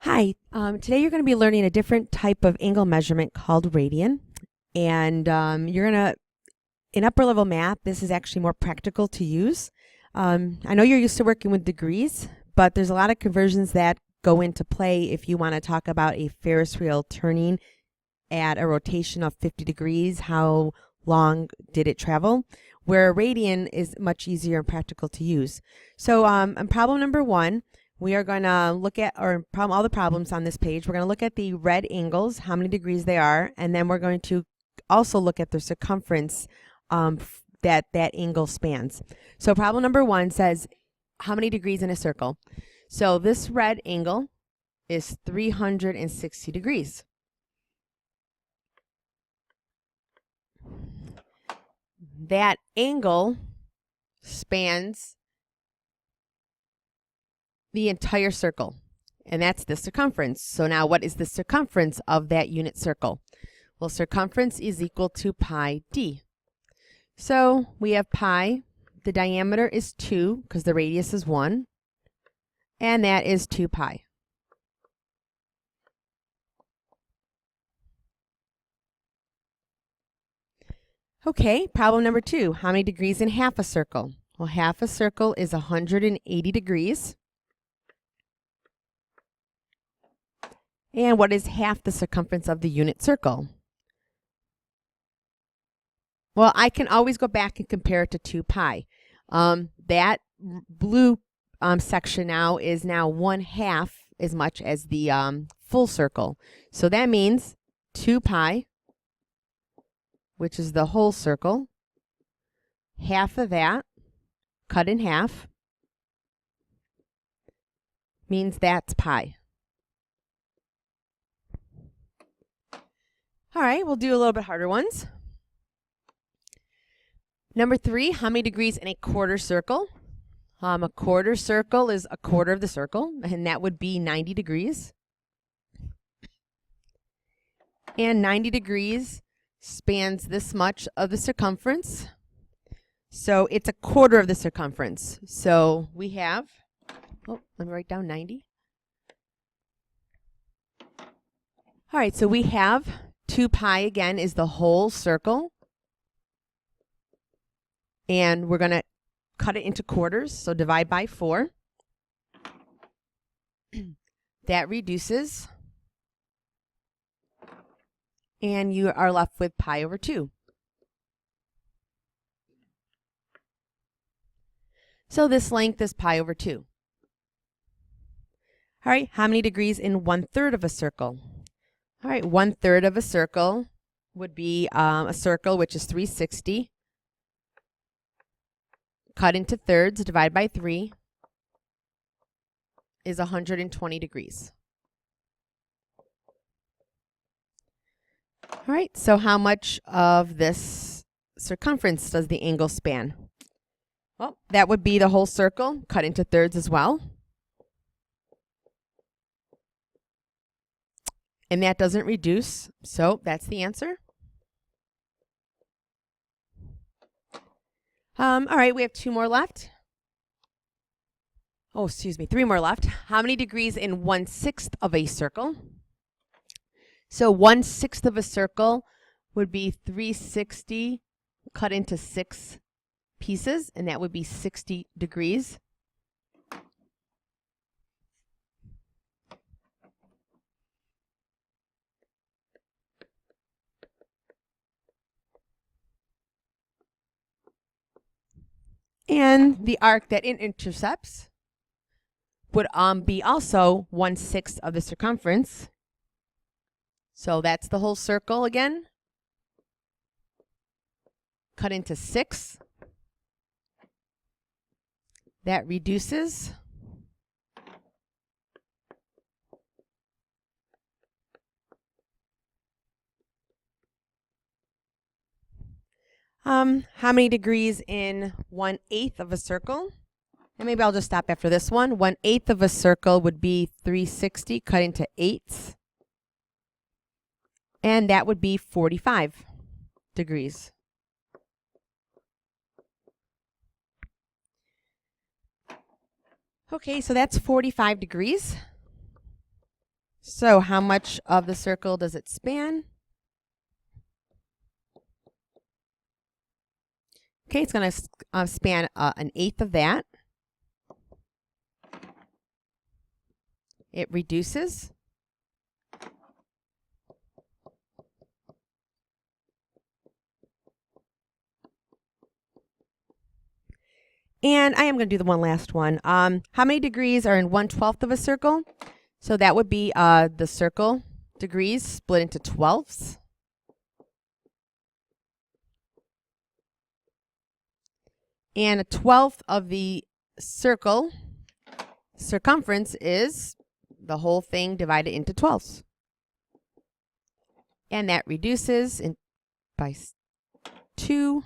Hi, today you're going to be learning a different type of angle measurement called radian. And you're going to, in upper level math, this is actually more practical to use. I know you're used to working with degrees, but there's a lot of conversions that go into play if you want to talk about a Ferris wheel turning at a rotation of 50 degrees. How long did it travel? Where a radian is much easier and practical to use. So on problem number 1, we are going to look at all the problems on this page. We're going to look at the red angles, how many degrees they are, and then we're going to also look at the circumference that angle spans. So problem number 1 says how many degrees in a circle. So this red angle is 360 degrees. That angle spans the entire circle, and that's the circumference. So now what is the circumference of that unit circle? Well, circumference is equal to pi d. So we have pi, the diameter is 2 because the radius is 1, and that is 2 pi. Okay, problem number 2, how many degrees in half a circle? Well, half a circle is 180 degrees. And what is half the circumference of the unit circle? Well, I can always go back and compare it to 2 pi. That blue section now is now 1/2 as much as the full circle. So that means 2 pi, which is the whole circle, half of that, cut in half, means that's pi. All right, we'll do a little bit harder ones. Number 3, how many degrees in a quarter circle? A quarter circle is a quarter of the circle, and that would be 90 degrees. And 90 degrees spans this much of the circumference. So it's a quarter of the circumference. So we have, let me write down 90. All right, so we have 2 pi again is the whole circle. And we're going to cut it into quarters, so divide by 4. That reduces. And you are left with pi over 2. So this length is pi over 2. All right, how many degrees in 1/3 of a circle? All right, 1/3 of a circle would be a circle which is 360. Cut into thirds, divide by 3, is 120 degrees. All right, so how much of this circumference does the angle span? Well, that would be the whole circle, cut into thirds as well. And that doesn't reduce, so that's the answer. All right, we have 2 more left. Oh, excuse me, 3 more left. How many degrees in 1/6 of a circle? So 1/6 of a circle would be 360 cut into 6 pieces, and that would be 60 degrees. And the arc that it intercepts would be also 1/6 of the circumference. So that's the whole circle again. Cut into 6. That reduces. How many degrees in 1/8 of a circle? And maybe I'll just stop after this one. 1/8 of a circle would be 360 cut into 8ths. And that would be 45 degrees. Okay, so that's 45 degrees. So how much of the circle does it span? Okay, it's going to span an eighth of that. It reduces. And I am going to do the one last one. How many degrees are in 1/12 of a circle? So that would be the circle degrees split into 12ths. And a 12th of the circle circumference is the whole thing divided into 12ths. And that reduces by 2.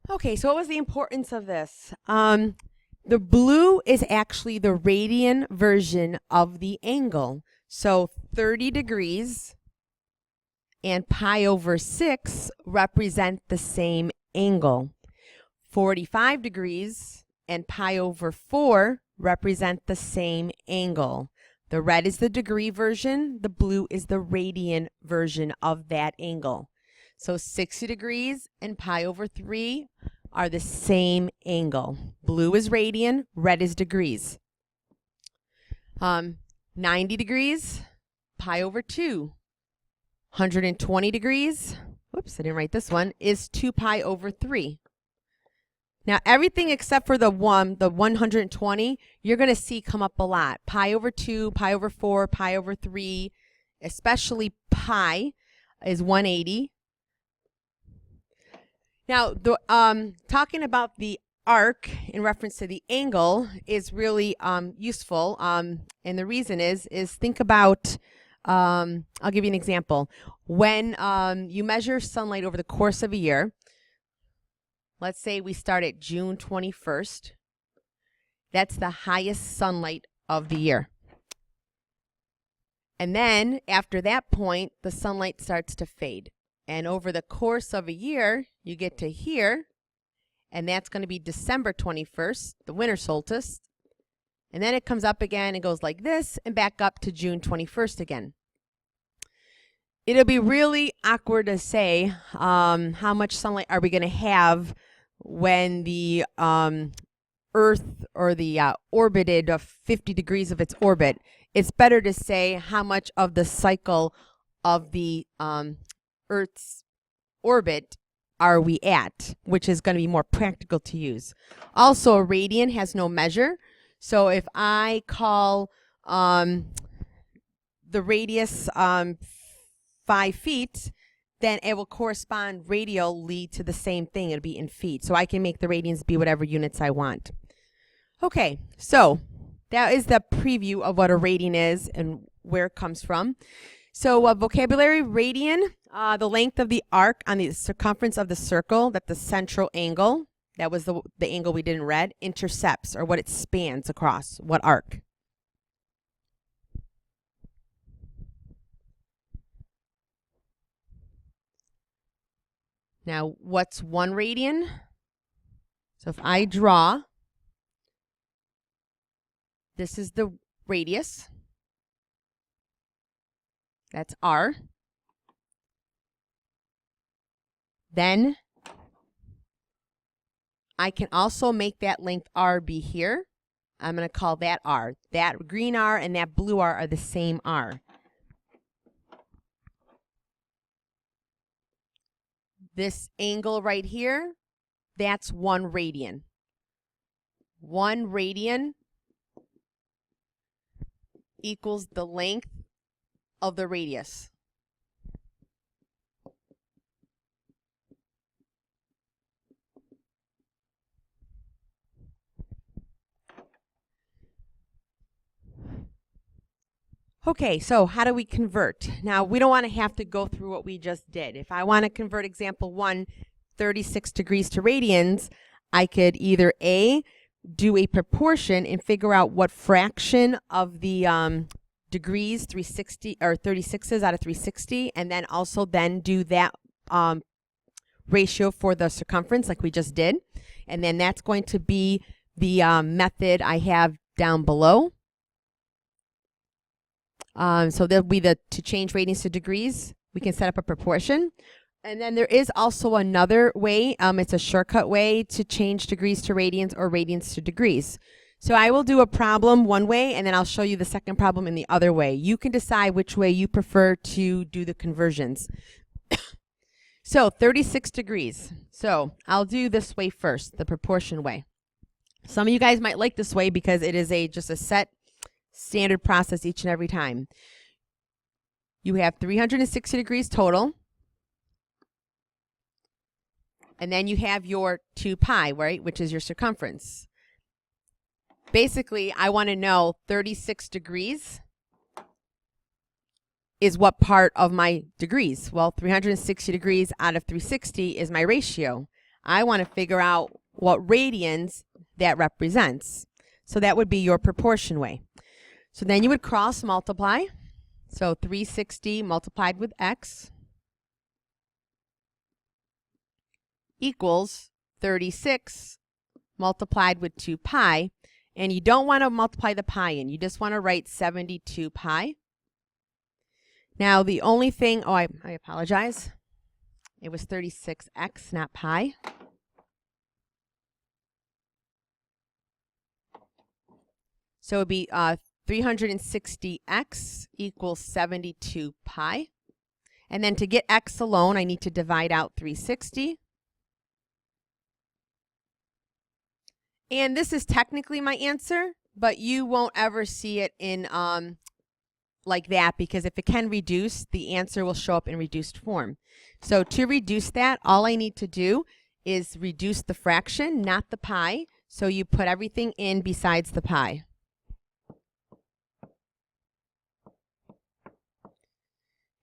Okay, so what was the importance of this? The blue is actually the radian version of the angle. So 30 degrees and pi over 6 represent the same angle. 45 degrees and pi over 4 represent the same angle. The red is the degree version, the blue is the radian version of that angle. So 60 degrees and pi over 3 are the same angle. Blue is radian, red is degrees. 90 degrees, pi over 2. 120 degrees, whoops, I didn't write this one, is 2 pi over 3. Now everything except for the 120, you're going to see come up a lot. Pi over 2, pi over 4, pi over 3, especially pi is 180. Now, talking about the arc in reference to the angle is really useful, and the reason is think about, I'll give you an example. When you measure sunlight over the course of a year, let's say we start at June 21st, that's the highest sunlight of the year. And then after that point, the sunlight starts to fade. And over the course of a year, you get to here, and that's going to be December 21st, the winter solstice. And then it comes up again and goes like this and back up to June 21st again. It'll be really awkward to say how much sunlight are we going to have when the Earth or the orbited of 50 degrees of its orbit. It's better to say how much of the cycle of the Earth's orbit are we at, which is going to be more practical to use. Also, a radian has no measure. So if I call the radius 5 feet, then it will correspond radially to the same thing. It'll be in feet. So I can make the radians be whatever units I want. Okay, so that is the preview of what a radian is and where it comes from. So vocabulary, radian, the length of the arc on the circumference of the circle, that the central angle, that was the angle we didn't read, intercepts, or what it spans across, what arc. Now, what's 1 radian? So if I draw, this is the radius. That's r. Then I can also make that length r be here. I'm going to call that r. That green r and that blue r are the same r. This angle right here, that's 1 radian. 1 radian equals the length of the radius. Okay, so how do we convert? Now, we don't want to have to go through what we just did. If I want to convert example 1, 36 degrees to radians, I could either A, do a proportion and figure out what fraction of the degrees 360 or 36 is out of 360, and then also then do that ratio for the circumference like we just did. And then that's going to be the method I have down below. So there'll be to change radians to degrees, we can set up a proportion. And then there is also another way, it's a shortcut way to change degrees to radians or radians to degrees. So I will do a problem one way, and then I'll show you the second problem in the other way. You can decide which way you prefer to do the conversions. So 36 degrees. So I'll do this way first, the proportion way. Some of you guys might like this way because it is just a set standard process each and every time. You have 360 degrees total. And then you have your 2 pi, right, which is your circumference. Basically, I want to know 36 degrees is what part of my degrees? Well, 360 degrees out of 360 is my ratio. I want to figure out what radians that represents. So that would be your proportion way. So then you would cross multiply. So 360 multiplied with x equals 36 multiplied with 2 pi. And you don't want to multiply the pi in. You just want to write 72 pi. Now the only thing, I apologize. It was 36x, not pi. So it would be 360x equals 72 pi. And then to get x alone, I need to divide out 360. And this is technically my answer, but you won't ever see it in like that, because if it can reduce, the answer will show up in reduced form. So to reduce that, all I need to do is reduce the fraction, not the pi. So you put everything in besides the pi.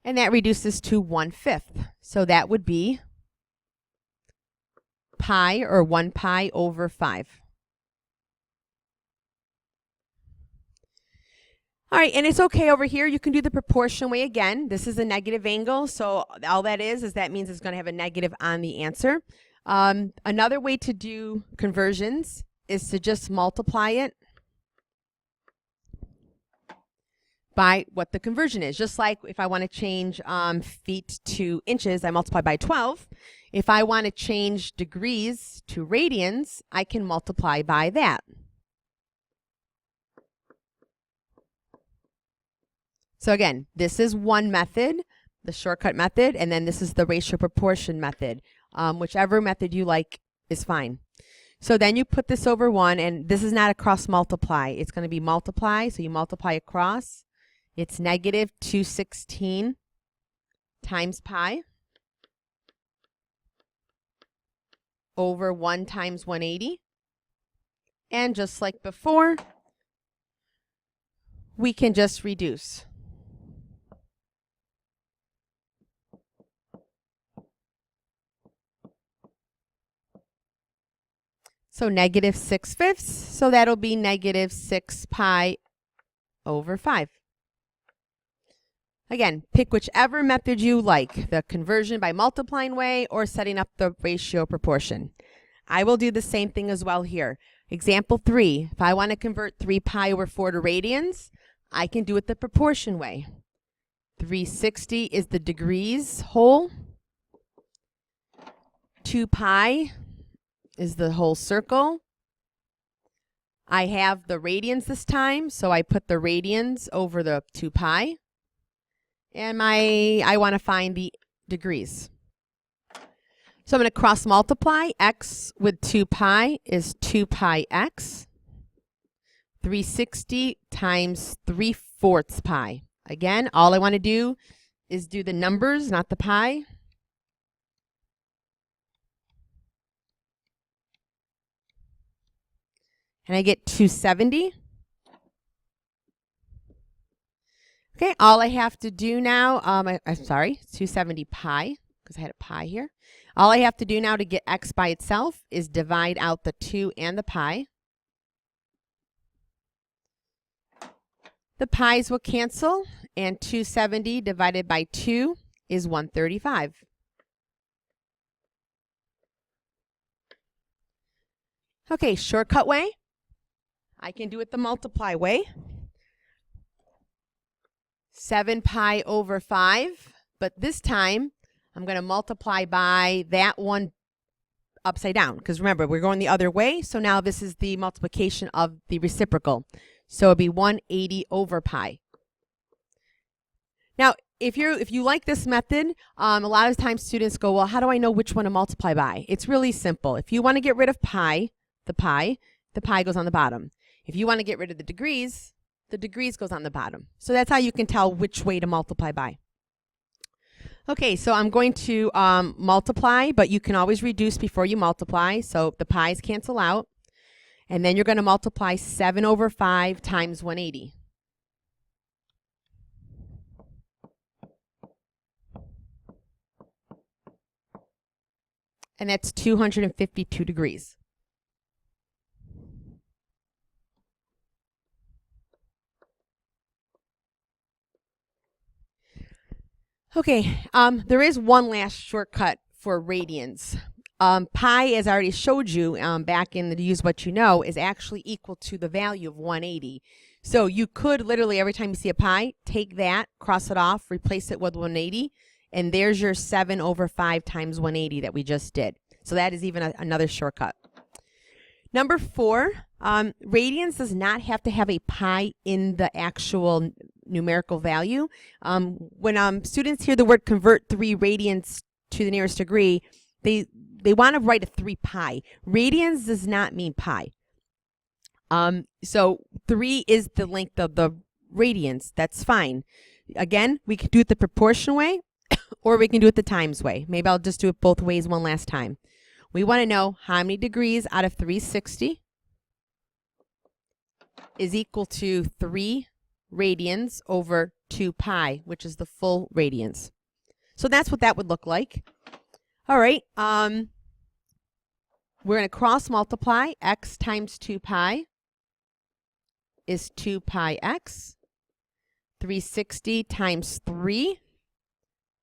And that reduces to 1/5. So that would be pi, or 1 pi over 5. All right, and it's okay over here. You can do the proportion way again. This is a negative angle, so all that is that means it's going to have a negative on the answer. Another way to do conversions is to just multiply it by what the conversion is. Just like if I want to change feet to inches, I multiply by 12. If I want to change degrees to radians, I can multiply by that. So again, this is one method, the shortcut method, and then this is the ratio proportion method. Whichever method you like is fine. So then you put this over 1, and this is not a cross multiply. It's going to be multiply, so you multiply across. It's negative 216 times pi over 1 times 180. And just like before, we can just reduce. So negative 6/5, so that'll be negative 6 pi over 5. Again, pick whichever method you like, the conversion by multiplying way or setting up the ratio proportion. I will do the same thing as well here. Example 3, if I want to convert 3 pi over 4 to radians, I can do it the proportion way. 360 is the degrees whole. 2 pi is the whole circle. I have the radians this time, so I put the radians over the 2 pi. And I want to find the degrees. So I'm going to cross multiply. X with 2 pi is 2 pi x. 360 times 3/4 pi. Again, all I want to do is do the numbers, not the pi. And I get 270. Okay, all I have to do now, I'm sorry, 270 pi, because I had a pi here. All I have to do now to get x by itself is divide out the 2 and the pi. The pi's will cancel, and 270 divided by 2 is 135. Okay, shortcut way. I can do it the multiply way. 7 pi over 5, but this time I'm going to multiply by that one upside down, because remember, we're going the other way, so now this is the multiplication of the reciprocal. So it'd be 180 over pi. Now, if you like this method, a lot of times students go, well, how do I know which one to multiply by? It's really simple. If you want to get rid of pi goes on the bottom. If you want to get rid of the degrees goes on the bottom. So that's how you can tell which way to multiply by. Okay, so I'm going to multiply, but you can always reduce before you multiply. So the pi's cancel out. And then you're going to multiply 7 over 5 times 180. And that's 252 degrees. Okay, there is one last shortcut for radians. Pi, as I already showed you back in the use what you know, is actually equal to the value of 180. So you could literally, every time you see a pi, take that, cross it off, replace it with 180, and there's your 7 over 5 times 180 that we just did. So that is even another shortcut. Number 4, radians does not have to have a pi in the actual numerical value. When students hear the word convert 3 radians to the nearest degree, they want to write a 3 pi. Radians does not mean pi. So 3 is the length of the radians. That's fine. Again, we can do it the proportion way, or we can do it the times way. Maybe I'll just do it both ways one last time. We want to know how many degrees out of 360 is equal to 3 radians over 2 pi, which is the full radians. So that's what that would look like. All right, we're going to cross multiply. X times 2 pi is 2 pi x. 360 times 3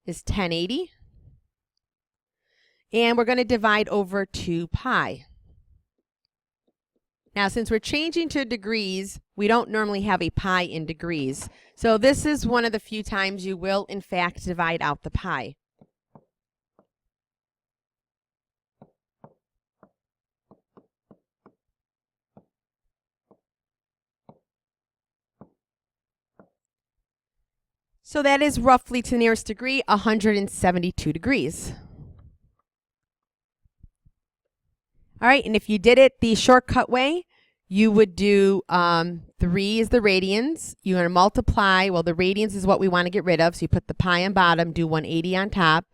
is 1080. And we're going to divide over 2 pi. Now, since we're changing to degrees, we don't normally have a pi in degrees. So this is one of the few times you will, in fact, divide out the pi. So that is roughly to the nearest degree, 172 degrees. All right, and if you did it the shortcut way, you would do 3 is the radians. You're going to multiply. Well, the radians is what we want to get rid of. So you put the pi on bottom, do 180 on top.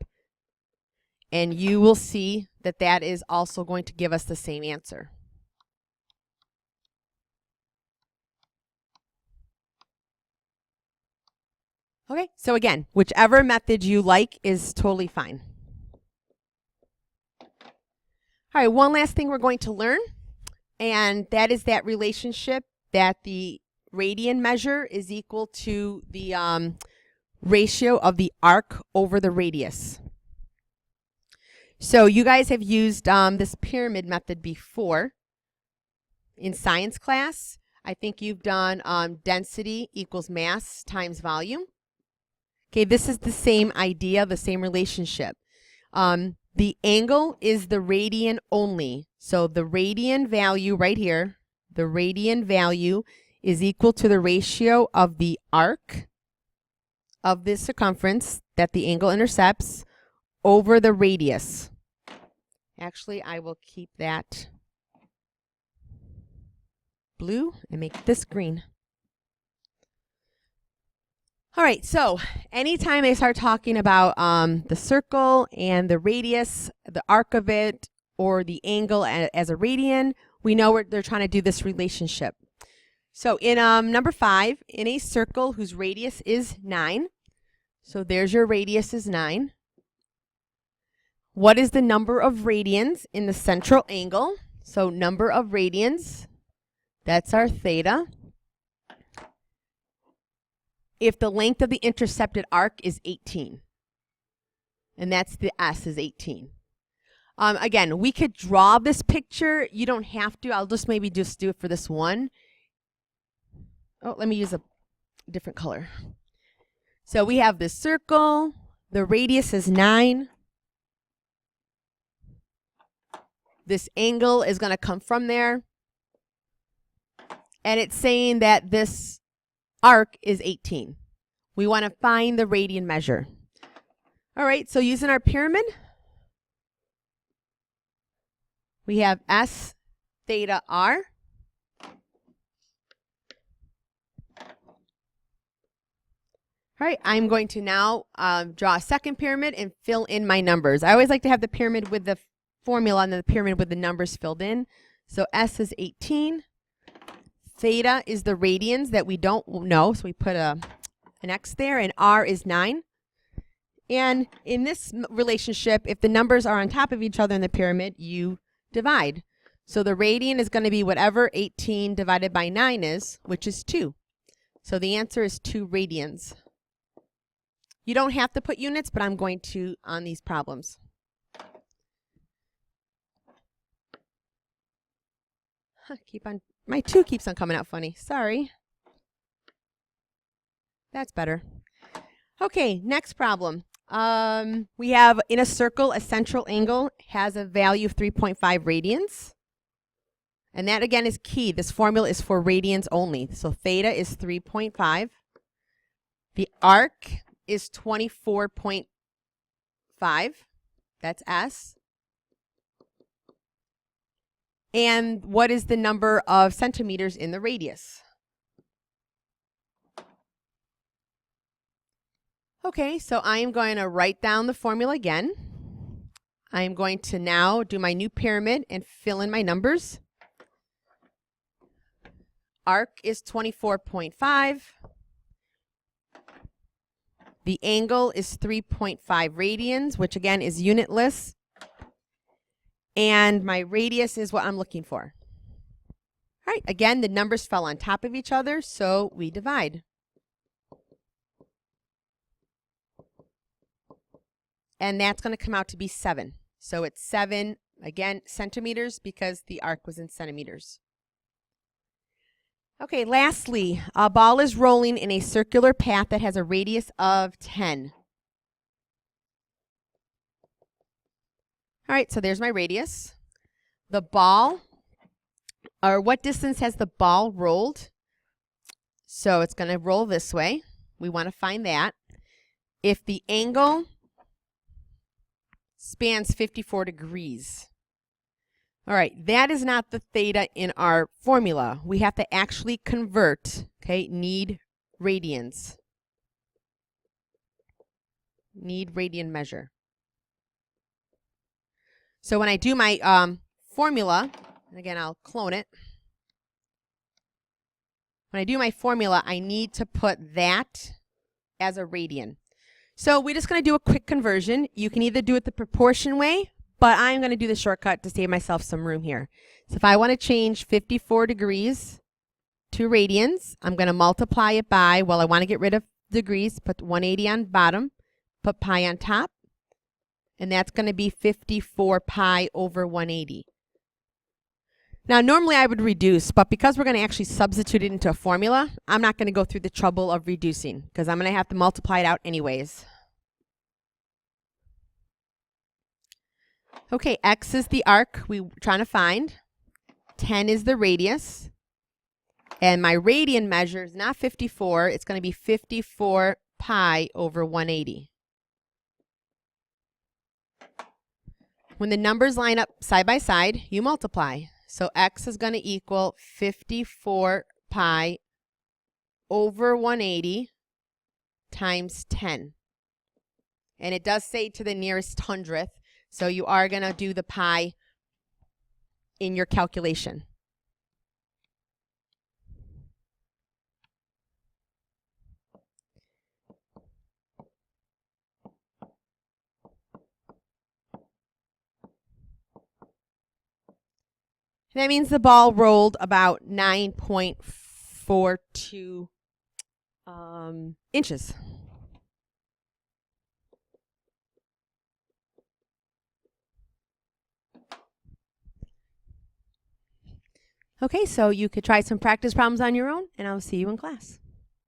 And you will see that that is also going to give us the same answer. Okay, so again, whichever method you like is totally fine. All right, one last thing we're going to learn, and that is that relationship that the radian measure is equal to the ratio of the arc over the radius. So you guys have used this pyramid method before in science class. I think you've done density equals mass times volume. Okay, this is the same idea, the same relationship. The angle is the radian only. So the radian value right here, the radian value is equal to the ratio of the arc of the circumference that the angle intercepts over the radius. Actually, I will keep that blue and make this green. All right, so anytime they start talking about the circle and the radius, the arc of it, or the angle as a radian, we know they're trying to do this relationship. So in number 5, in a circle whose radius is 9, so there's your radius is 9. What is the number of radians in the central angle? So number of radians, that's our theta. If the length of the intercepted arc is 18, and that's the S is 18. Again, we could draw this picture. You don't have to. I'll just maybe just do it for this one. Oh, let me use a different color. So we have this circle. The radius is 9. This angle is going to come from there. And it's saying that this arc is 18. We want to find the radian measure. All right, so using our pyramid, we have S theta R. All right, I'm going to now draw a second pyramid and fill in my numbers. I always like to have the pyramid with the formula and then the pyramid with the numbers filled in. So S is 18. Theta is the radians that we don't know, so we put an X there, and R is 9. And in this relationship, if the numbers are on top of each other in the pyramid, you divide. So the radian is going to be whatever 18 divided by 9 is, which is 2. So the answer is 2 radians. You don't have to put units, but I'm going to on these problems. My 2 keeps on coming out funny. Sorry. That's better. Okay, next problem. We have in a circle, a central angle has a value of 3.5 radians. And that again is key. This formula is for radians only. So theta is 3.5. The arc is 24.5. That's S. And what is the number of centimeters in the radius? Okay, so I am going to write down the formula again. I am going to now do my new pyramid and fill in my numbers. Arc is 24.5. The angle is 3.5 radians, which again is unitless. And my radius is what I'm looking for. All right, again, the numbers fell on top of each other, so we divide. And that's going to come out to be 7. So it's 7, again, centimeters because the arc was in centimeters. Okay, lastly, a ball is rolling in a circular path that has a radius of 10. All right, so there's my radius. The ball, or what distance has the ball rolled? So it's going to roll this way. We want to find that. If the angle spans 54 degrees. All right, that is not the theta in our formula. We have to actually convert, okay, need radians. Need radian measure. So when I do my formula, and again, I'll clone it. When I do my formula, I need to put that as a radian. So we're just going to do a quick conversion. You can either do it the proportion way, but I'm going to do the shortcut to save myself some room here. So if I want to change 54 degrees to radians, I'm going to multiply it by, well, I want to get rid of degrees, put 180 on bottom, put pi on top, and that's going to be 54 pi over 180. Now, normally I would reduce, but because we're going to actually substitute it into a formula, I'm not going to go through the trouble of reducing because I'm going to have to multiply it out anyways. Okay, X is the arc we're trying to find. 10 is the radius. And my radian measure is not 54. It's going to be 54 pi over 180. When the numbers line up side by side, you multiply. So X is going to equal 54 pi over 180 times 10. And it does say to the nearest hundredth, so you are going to do the pi in your calculation. That means the ball rolled about 9.42 inches. Okay, so you could try some practice problems on your own, and I'll see you in class.